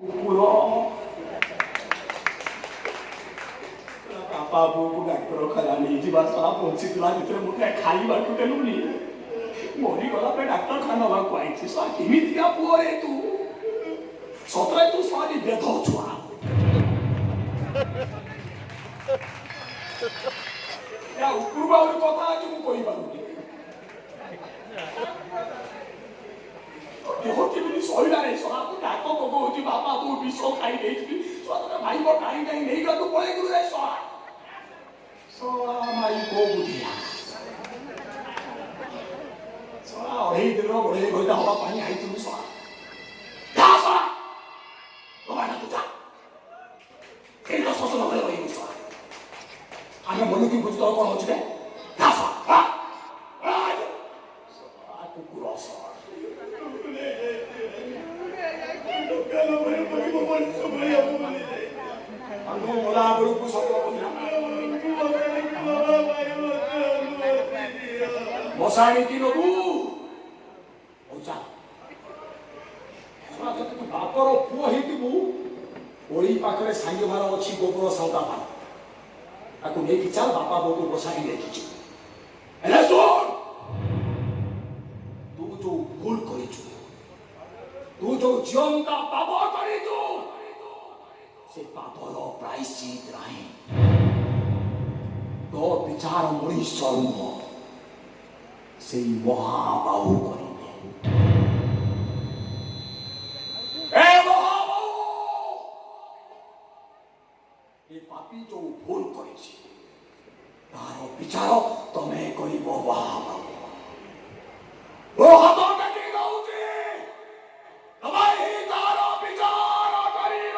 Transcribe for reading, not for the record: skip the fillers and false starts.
କୁକୁର ବାପା ବୋଉକୁ ଡାକ୍ତରଖାନା ନେଇଯିବା ସହ ପହଞ୍ଚିଥିଲା ଭିତରେ ମୁଁ ଖାଇବାକୁ ଦେଲୁନି ମରିଗଲା ପରେ ଡାକ୍ତରଖାନା ନେବାକୁ ଆଇଛି ସା କେମିତିକା ପୁଅରେ ତୁ ସତରେ ତୁ ସାରି ବେଧ ଛୁଆ ଉପରକୁ ଆହୁରି କଥା ଅଛି ମୁଁ କହିପାରୁନି ଦେହ କେମିତି ସହିଲାରେ ସଳାକୁ ଡାକ ପକଉଛି ବାପା ବୋଉ ବିଷ ଖାଇ ଦେଇଛି ସଳା ଭାଇଙ୍କ ଟାଣି ଟାଣି ନେଇଗଲୁ ପଳେଇ ଗଲୁ ରେ ସଳା ସଳା ମାଇ ବୋଉ ବୁଝିଲା ସଳା ଅଢ଼େଇ ଦିନ ଅଢ଼େଇ ଘଣ୍ଟା ହବା ପାଇଁ ଆଇଥିଲୁ ସଳା ଯା ସଳା ବାବା ତୁ ଯା କେନ୍ଦ୍ର ଶ୍ୱଶୁର ଘରେ ରହିବୁ ସଳା ଆମେ ମନୁକି ବୁଝି ତୋର କ'ଣ ଅଛି ରେ ଯା ସଳା କୁକୁର ସଳା ମଲା ବେଳକୁ ମଶାଣିକି ନବୁ ତୁ ବାପର ପୁଅ ହେଇଥିବୁ ଓଳି ପାଖରେ ସାଙ୍ଗେ ଭାର ଅଛି ଗୋବର ସଉଦା ଭାର ତାକୁ ନେଇକି ଚାଲ ବାପା ବୋଉକୁ ବସାଇ ନେଇକି ହେଲେ ଶୁଣ ତୁ ଯୋଉ ଭୁଲ କରିଛୁ ତୁ ଯୋଉ ଜିଅନ୍ତା ପାପ କରିଛୁ ସେ ପାପର ପ୍ରାୟଶ୍ଚିତ ନାହିଁ ତୋ ବିଚାର ମଣିଷ ନୁହଁ ସେଇ ମହାବାହୁ କରିବେ ଏ ମହାବାହୁ ଏ ପାପୀ ଯୋଉ ଭୁଲ କରିଛି ତାର ବିଚାର ତମେ କରିବ ମହାବାହୁ ହାତ ଟେକି ଦଉଛି ତମେ ହିଁ ତାର ବିଚାର କରିବ